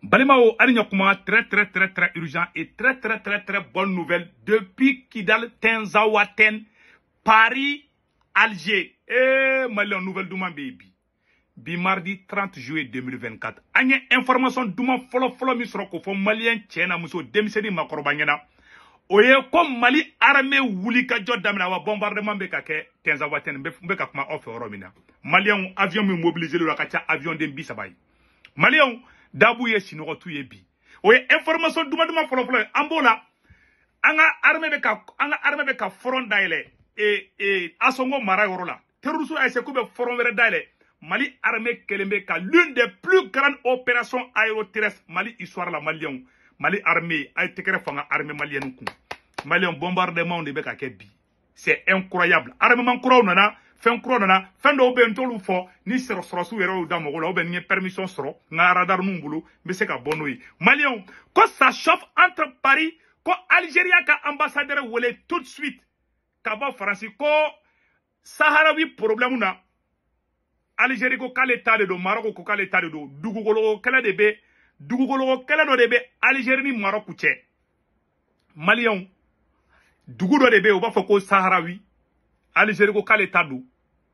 Balimao Alignokuma, très urgent et très bonne nouvelle depuis Kidal, Tenzawaten, Paris, Alger. Malien nouvelle Douman baby. Bi mardi 30 juillet 2024. Anye information Douman follow misroko fo malien tchena muso demiseni makorobanyana. Oye comme Mali armée wuli ka jodamina wa bombardement be ka ke Tenzawaten be ka kuma ofe oromina. Malien avion mi mobilisé le kacha avion de bisabay. Malien Dabouye Chinotu yebi. Oye information duma follow ambola anga armée be ka front daile et asongo mara yorola. Terrorisme a ese kube front vere daile. Mali armée kelembe ka l'une des plus grandes opérations aéroterrestres Mali histoire la Malien. Mali armée a été créée fanga armée malienne ku. Malien bombardement de be ka kebi. C'est incroyable. Armement kro nana fin do ben tolu fo ni sero su wero da mo la ben ni permission soro na radar numbulu mais c'est ka bonoyi Malien ko ça chauffe entre Paris ko Algérie ka ambassadeur wolé tout de suite ka ba France ko Saharawi problème na Algérie ko kale tade do Maroc ko kale tade do dugugolo kala de be Algérie ni Maroc tche Malien dugudo de be o ba fo ko Saharawi Algérie ko kale tadu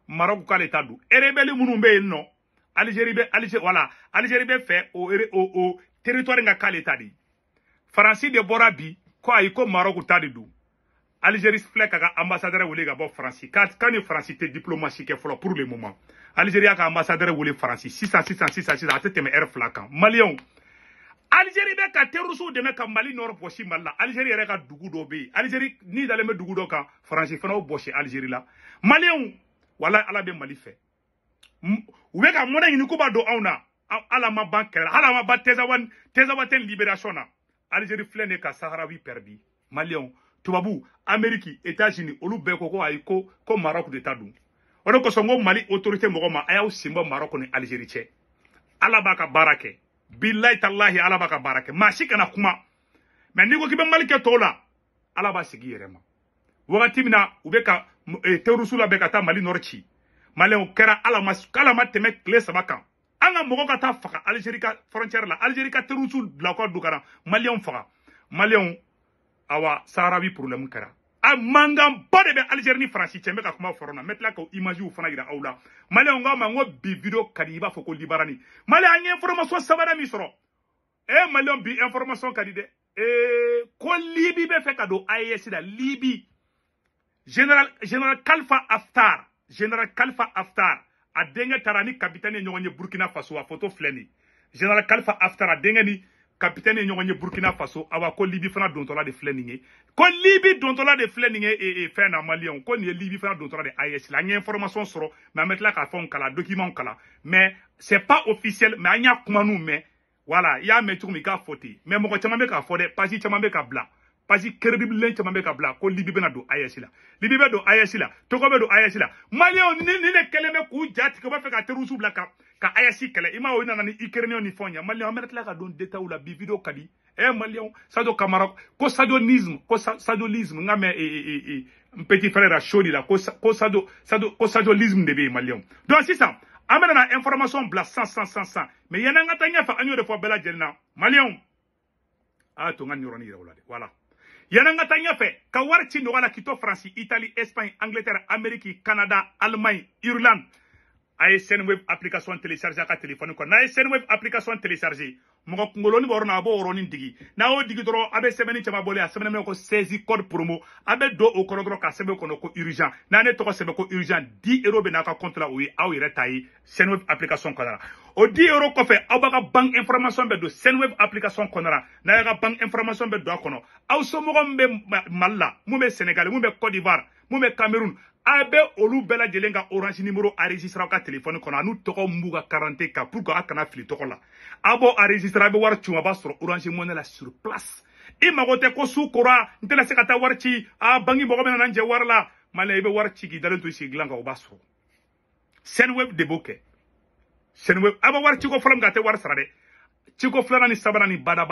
Maroc ko kale tadu erebeli munumbe no Algérie be fait au territoire nga kale tadi France de Borabi ko ay ko Maroc tadi du Algérie flek ka ambassadeur wole ga bo France quand ni France te diplomatie ke folo pour le moment Algérie ka ambassadeur wole France 600 atete air flakan Malien Algérie be ka terrorisme de ka Mali nord boshi malla Algérie re ka dugu do be Algérie ni dale me dugu do kan France fana boshi Algérie la Malien wala ala be Mali fe ube ka mona ni ko ba do awna ala ma banker ala ma ba tezawaten libération na Algérie flene ka Saharawi perdi Malien tubabu Amérique États-Unis olu be ko ay ko Maroc de tadu ono ko songo Mali autorité mo ma ayaw simba Maroc ni Algérie che ala ba ka barake billahi tallahi ala baka barake mashi kana kuma mais ni ko kibe Mali ke tola ala ba sigi yerema wakati mina ubeka terusula beka ta Mali norchi Mali o kera ala ma teme kle sabaka anga mogo ka ta faka Algérie ka frontière la Algérie ka terusul la ko dukara Mali on faka Mali on awa Saharawi problème kera a mangam bode be Algérie ni France teme ka kuma forona metla ko image u fana gira awla Mali on ga mango bi video kadiba foko libarani Mali anye information sabara mi soro Mali on bi information kadide ko Libi be fe kado AES da Libi Général Khalifa Haftar a dengue tarani capitaine nyonye Burkina Faso a photo fleni Général Khalifa Haftar a dengue ni capitaine nyonye Burkina Faso awa ko Libi fana dontola de fleninge ko Libi dontola de fleninge et fait na Malien ko ni Libi fana dontola de AES la information soro mais mettre la ka fon kala document kala mais c'est pas officiel mais anya kuma nous mais voilà ya metu mi ka foti mais mo ko chama be ka fode pasi chama be ka bla pasi crédible chama be ka bla ko Libi bena do AES la Libi be do AES la Togo be do AES la Malien ni ne keleme ku jati ko ba fe ka terusu bla ka AES kele ima o ina ni Ukraine ni fonya Malien mettre la ka don deta ou la bi video kadi Malien sado Cameroun ko sadolisme ngame petit frère a choli la ko sadolisme de be Malien donc c'est ça amena na information bla 100 mais yana ngata nya fa anyo de fois bela jelna Malien to ngani roni de voilà yana ngata nya fe ka warti no wala kito France Italie Espagne Angleterre Amérique Canada Allemagne Irlande ASN web application téléchargée à téléphone ko na ASN web application téléchargée mo ko ngoloni borona bo oroni digi na o digi dro abe semeni chama bole a semeni ko 16 code promo abe do o ko dro ka sebe ko no ko urgent na ne to ko sebe ko urgent 10 € be na ka compte la oui aw ire tayi ASN web application ko dara o 10 € ko fe aw baka bank information be do ASN web application ko dara na ga bank information be do kono aw so mo mbe malla mu be Sénégal mu be Côte d'Ivoire mu be Cameroun abe olu bela jelenga orange numéro enregistré ka téléphone kono anu toko mbuga 40 ka pour ko akana fili toko la abo enregistré be war chuma ba sur orange money la sur place e magote ko sukura ntela sekata warchi a bangi bogo mena nanje warla male be warchi gi dalento ci glanga o baso sen web de boke sen web aba warchi ko folam gate war sarade Tiko flana ni sabana ni bada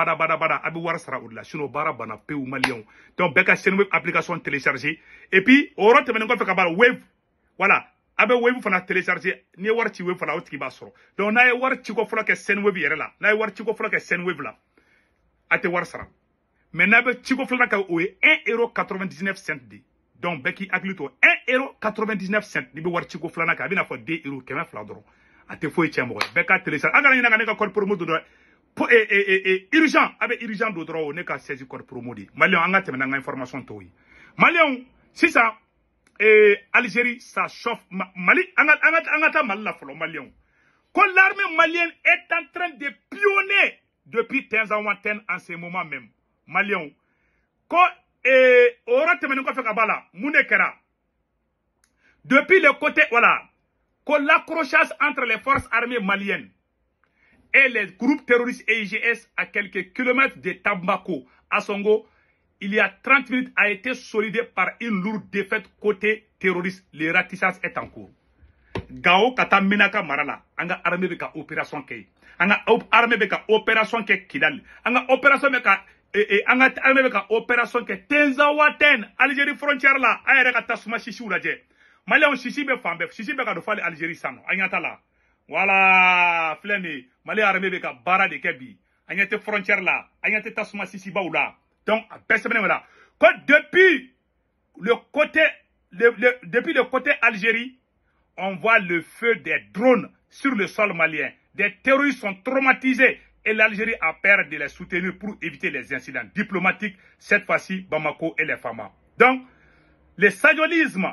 abi war sara udla sino bara bana peu Malien donc beka sen web application téléchargée et puis oro te menen ko fe ka bala wave voilà abe web fana télécharger ni war ci web fana o tigi ba soro donc na ye war ci ko fula ke sen web yere la na ye war ci ko fula ke sen web la ate war sara mais na be ci ko fula ka o ye 1,99 € de donc beki aglito 1,99 € ni be war ci ko fula na ka bina fo 2 € kema fula doro ate fo e chemo be ka télécharger aga na ka code promo do urgent avec urgent do doro ne ka saisi code promo di Malion anga temena nga information to yi Malion si ça Algérie ça chauffe Mali anga Mali la folo Malion quand l'armée malienne est en train de pionner depuis 15 ans en ce moment même Malion quand ora temena ko fe ka bala munekera depuis le côté voilà quand l'accrochage entre les forces armées maliennes et les groupes terroristes IGS à quelques kilomètres de Tambako, à Songo, il y a 30 minutes, a été solidé par une lourde défaite côté terroriste. Le ratissage est en cours. Gao kata minaka marala, anga armée beka opération kei, anga armée beka opération ke Kidal, anga opération beka anga armée beka opération ke Tenzawaten, Algérie frontière là, ayere kata suma shishi uraje. Malien shishi be fambe, shishi beka do fali Algérie sano, anyata la. Voilà, fleni, Mali armée beka bara de kebi. Agnate frontière là, agnate tasuma sisi baoula. Donc, voilà. Depuis le côté Algérie, on voit le feu des drones sur le sol malien. Des terroristes sont traumatisés et l'Algérie a peur de les soutenir pour éviter les incidents diplomatiques, cette fois-ci Bamako et les Fama. Donc, le sadiolisme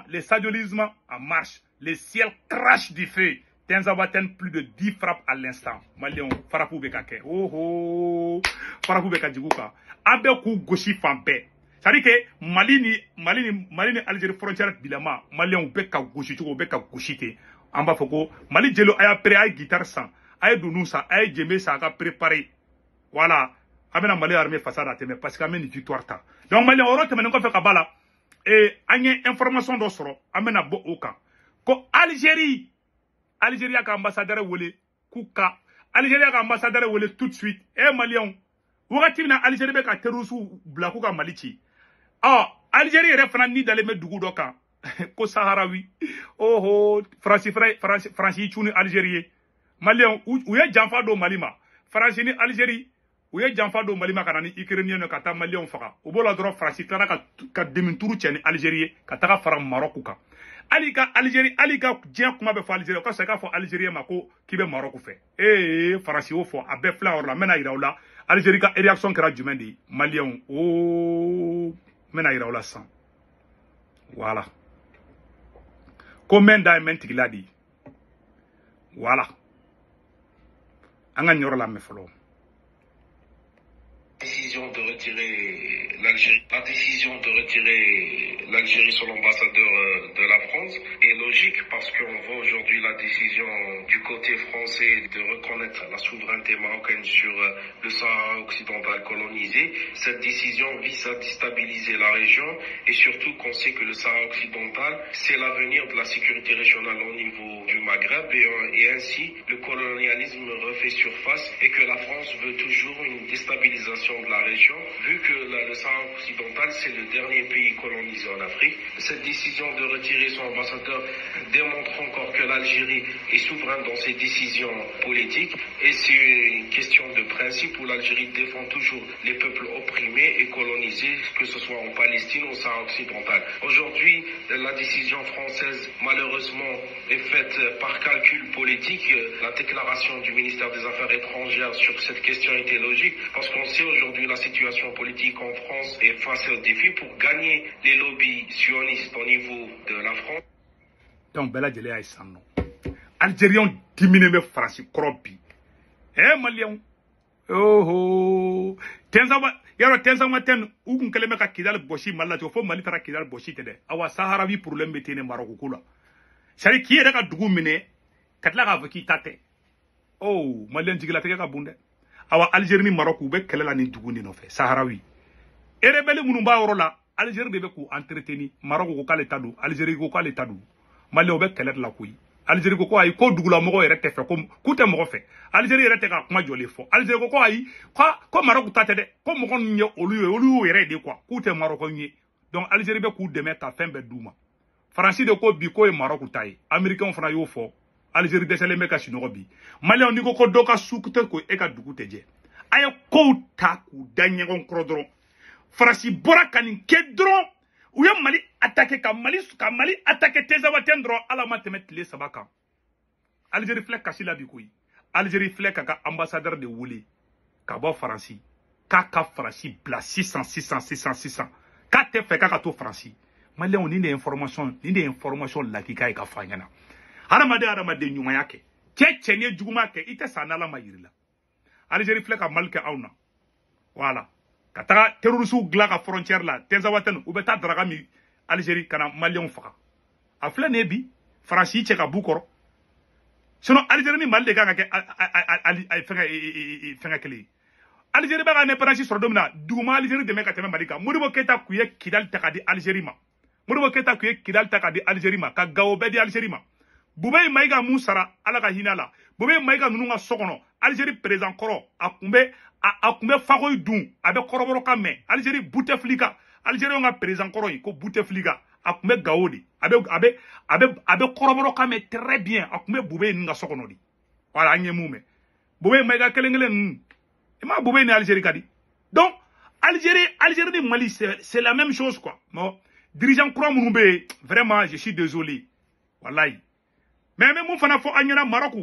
en marche. Le ciel crache du feu. Tenzawaten, plus de 10 frappes à l'instant. Malion, Farapou Bekake. Oh, Farapou Bekadjigouka. Abekou Goshi Fampe. C'est-à-dire que Mali ni Algérie frontière bilama. Malion Beka Goshi, Beka Goshite. Amba Foko. Mali Djelo aya pré aya guitare sang. Aya Dounousa, aya Djemé sa a préparé. Voilà. Amena Mali armée façade à teme parce qu'amène une victoire ta. Donc Mali, on rate maintenant qu'on fait Kabala. Et anye information d'Osoro. Amena Bo Oka. Ko Algérie a ka ambassadeur wole kuka Algérie a ka ambassadeur wole tout de suite Malion wakati na Algérie be ka terusu bla kuka Malici Algérie refana ni dale me dugu doka ko Saharawi France chuni Algérie Malion ou ye janfa do Malima France ni Algérie ou ye janfa do Malima kana ni Ukrainien no kata Malion faka o bola dro France kala ka deminturu cheni Algérie kata fara Maroc ka Alika Algérie Alika dien kuma be fo Algérie ko saka fo Algérie mako ki be Maroc fe France o fo abe fla or la mena iraola Algérie ka réaction kra jumendi Malien mena iraola san voilà combien d'amenti gladi voilà anga nyoro la me folo décision de retirer l'Algérie. La décision de retirer l'Algérie sur l'ambassadeur de la France est logique parce qu'on voit aujourd'hui la décision du côté français de reconnaître la souveraineté marocaine sur le Sahara occidental colonisé. Cette décision vise à déstabiliser la région et surtout qu'on sait que le Sahara occidental, c'est l'avenir de la sécurité régionale au niveau du Maghreb et ainsi le colonialisme refait surface et que la France veut toujours une déstabilisation de la région, vu que le Sahara occidental, c'est le dernier pays colonisé en Afrique. Cette décision de retirer son ambassadeur démontre encore que l'Algérie est souveraine dans ses décisions politiques et c'est une question de principe où l'Algérie défend toujours les peuples opprimés et colonisés, que ce soit en Palestine ou au Sahara occidental. Aujourd'hui, la décision française, malheureusement, est faite par calcul politique. La déclaration du ministère des Affaires étrangères sur cette question était logique parce qu'on sait aujourd'hui la situation politique en France est face au défi pour gagner les lobbies sionistes au niveau de la France. Donc, Bella Djele a son nom. Algériens diminuent France, Kropi. Malien. Tenzawaten, ou qu'on calme à Kidal Boshi, Malato, faut Malita Kidal Boshi, Awa Saharavi pour l'embêter Marokula. C'est qui est à Doumine, Katlara Vaki Tate. Malien Digateka Bunde. Awa Algérie Maroc ou be kelela ni duguni no fe Saharawi erebele munumba orola Algérie be ko entretenir Maroc ko kale tadu Algérie ko kale tadu Mali o be kelet la kuyi Algérie ko ay ko dugula mo ko erete fe ko kute mo fe Algérie erete ka kuma jole fo Algérie ko ay ko Maroc tate de ko mo kon nye olu ere de quoi kute Maroc nye donc Algérie be ku deme ta fin be duma France de ko bi ko e Maroc taye américain fana yo fo Algérie desele me ka sinogo bi Malien ni ko do ka sukute ko e ka dugu teje ay ko ta ku danye on krodron France bora kanin kedron ou ya Mali attaquer ka Mali attaquer Tezawaten dron ala ma temet le sabaka Algérie flek ka sila bi ko Algérie flek ka ambassadeur de Wuli ka bo France ka France bla 600 ka te fe ka to France Malien ni des informations la ki ka fanyana Aramade nyumaya ke chenye juguma ke ite sanala mayirila Algérie fleka malke awna voilà kata terroristes gla ka frontière la Tezawaten ou beta draga mi Algérie kana Malien faka afla nebi France che ka bukoro sinon Algérie ni malde ga ke ay fenga kele Algérie ba ne parachi sur domina duma Algérie de meka teme malika Modibo Keita kuye kidal takadi Algérie ma Modibo Keita kuye kidal takadi Algérie ma ka gawo be di Algérie ma Boubé Maïga Moussara, Alaka Hinala, Boubé Maïga Nunga Sokono, Algérie présent Koro, Akumbe Faroy Doun, avec Koroboroka Algérie Bouteflika, Algérie on a présent Koro, ko Bouteflika, Akumbe Gaodi, avec Koroboroka très bien, Akumbe Boubé Nunga Sokono di. Voilà, Agnemoume. Boubé Maïga Kelengelen, et ma Boubé ni Algérie Kadi. Donc, Algérie et Mali, c'est la même chose quoi. Bon, dirigeant Koro Mounoube, vraiment, je suis désolé. Wallahi. Mais même mon fana fo anyana Maroc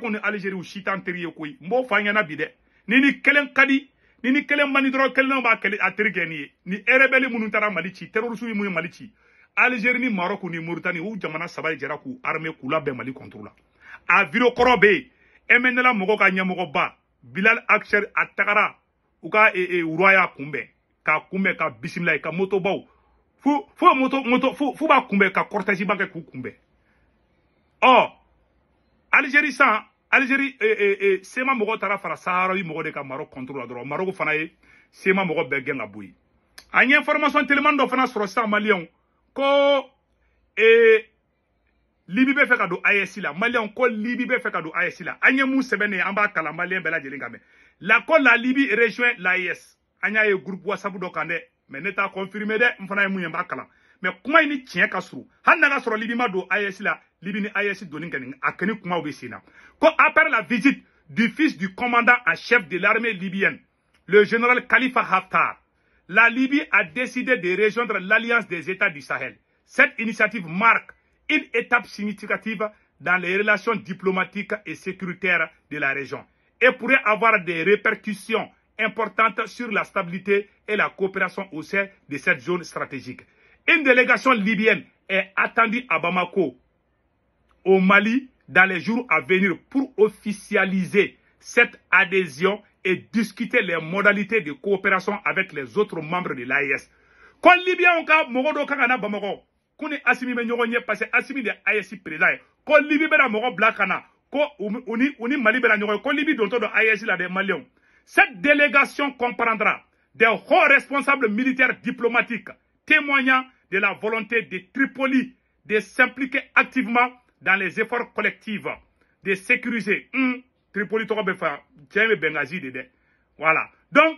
ni Algérie ou chitan teriye koy mbo fa anyana bide ni kelen kadi ni kelen mani dro kelen ba kelen aterike ni erebeli munu tara malici terroriste mu malici Algérie ni Maroc ni Mauritanie ou jamana sabay jara ku armée kula be Mali contrôle a viro korobe emenela mogo ka nyamogo ba Bilal Aksher atakara ou ka uroya kumbe ka bismillah ka moto baw fu ba kumbe ka cortège ba ka kumbe. Oh, Algérie ça, Algérie c'est ma mogo tara fara Sahara wi mogo de ka Maroc contrôle la droit Maroc fana ye c'est ma mogo be genga boui. Anye information tellement do fana sur ça Malien ko Libi be fe ka do AES la Malien ko Libi be fe ka do AES la anye mu sebene amba kala Malien bela jelinga me. La ko la Libye rejoint l'AES. Anya ye groupe WhatsApp do kande mais neta confirmé de mfana ye mu yamba kala. Mais comment il tient kasru hanna ka soro Libi ma do AES la Libi ni AES donin kanin akeni kuma obesina ko après la visite du fils du commandant en chef de l'armée libyenne le général Khalifa Haftar la Libye a décidé de rejoindre l'Alliance des États du Sahel. Cette initiative marque une étape significative dans les relations diplomatiques et sécuritaires de la région et pourrait avoir des répercussions importantes sur la stabilité et la coopération au sein de cette zone stratégique. Une délégation libyenne est attendue à Bamako, au Mali, dans les jours à venir pour officialiser cette adhésion et discuter les modalités de coopération avec les autres membres de l'AES. Quand Libyen on ka mogodo kangana Bamako, kuni asimi me nyogonye parce que asimi de AES président. Quand Libye bera mogo blakana, ko uni Mali bera nyogo, ko Libye donto de AES la de Maliens. Cette délégation comprendra des hauts responsables militaires diplomatiques témoignant de la volonté de Tripoli de s'impliquer activement dans les efforts collectifs de sécuriser Tripoli Benghazi voilà donc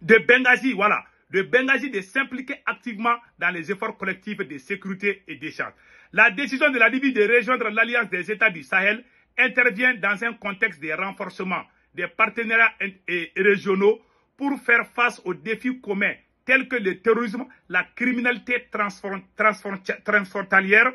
de Benghazi de s'impliquer activement dans les efforts collectifs de sécurité et d'échange. La décision de la Libye de rejoindre l'Alliance des États du Sahel intervient dans un contexte de renforcement des partenariats régionaux pour faire face aux défis communs tels que le terrorisme, la criminalité transfrontalière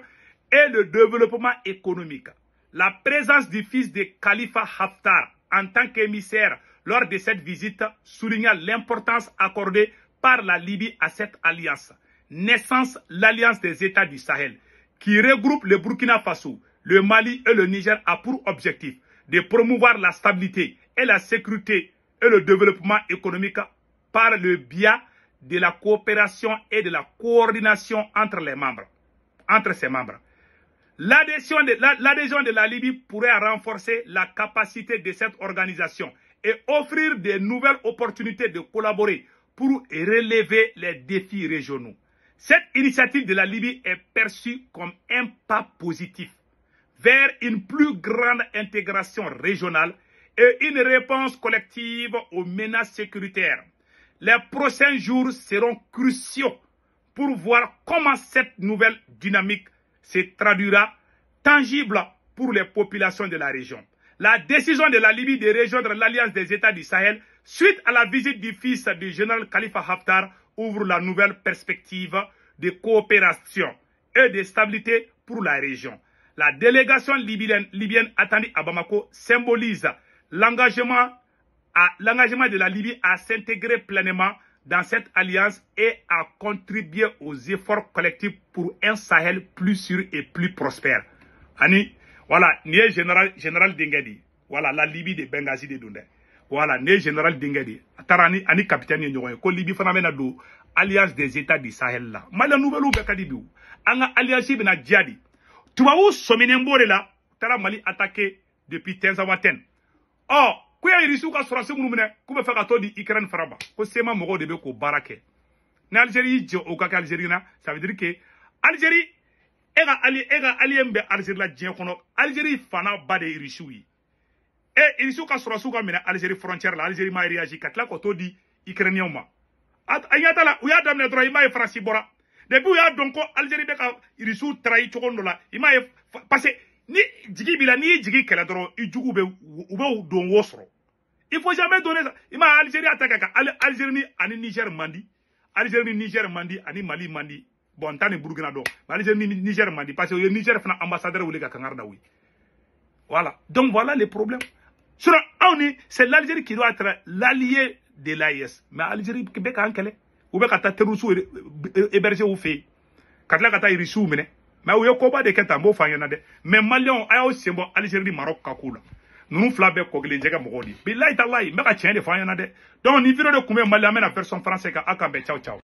et le développement économique. La présence du fils de Khalifa Haftar en tant qu'émissaire lors de cette visite souligna l'importance accordée par la Libye à cette alliance. Naissance, l'Alliance des États du Sahel, qui regroupe le Burkina Faso, le Mali et le Niger, a pour objectif de promouvoir la stabilité et la sécurité et le développement économique par le biais de la coopération et de la coordination entre ses membres. L'adhésion de la Libye pourrait renforcer la capacité de cette organisation et offrir de nouvelles opportunités de collaborer pour relever les défis régionaux. Cette initiative de la Libye est perçue comme un pas positif vers une plus grande intégration régionale et une réponse collective aux menaces sécuritaires. Les prochains jours seront cruciaux pour voir comment cette nouvelle dynamique se traduira tangible pour les populations de la région. La décision de la Libye de rejoindre l'Alliance des États du Sahel suite à la visite du fils du général Khalifa Haftar ouvre la nouvelle perspective de coopération et de stabilité pour la région. La délégation libyenne attendue à Bamako symbolise l'engagement de la Libye à s'intégrer pleinement dans cette alliance et à contribuer aux efforts collectifs pour un Sahel plus sûr et plus prospère. Ani, voilà, ni général Dengedi, voilà, la Libye de Benghazi de Dundé. Voilà, ni général Dengedi, Tarani, ani capitaine Nyoye, ko Libye fanamena do alliance des États du Sahel là. Mala nouvelle ou bekadibiou. Anga alliance bena djihadi. Tubaou sominembore là, tara Mali attaqué depuis Tenzawaten. Oh, kuya irisu ka sorase munumene, kube faka to di Ukraine faraba. Ko sema mogo de be ko barake. Na Algérie je o ka Algérie na, ça veut dire que Algérie ega alien be Algérie la djien kono. Algérie fana ba de irisu yi. Et irisu ka sorase ka mena Algérie frontière la, Algérie ma réagi katla ko to di Ukrainien ma. Ayata la uya damne droit ima e Franci bora. Depuis uya donko Algérie be ka irisu trahi chokondo la, ima e parce ni jigi bila ni jigi kala doro ijugu be ube don wosro. Il faut jamais donner ça. Ima Algérie attaque Algérie ni ani Niger mandi. Algérie ni Niger mandi ani Mali mandi. Bon tane Burkina do. Algérie ni Niger mandi parce que le Niger fana ambassadeur ou les gars kangarda oui. Voilà. Donc voilà les problèmes. Sur c'est l'Algérie qui doit être l'allié de l'AIS. Mais Algérie be ka ankele. Ou be ka ta terusu héberger ou fait. Katla kata irisu mene. Mais où est-ce que des ketambo fayanade? Mais Malion a aussi bon Algérie Maroc kakula. Nous flabe kokile jega mogodi. Billahi tallahi, meka tiens de fayanade. Donc ni vidéo de combien Malion amène la version française ka akambe ciao ciao.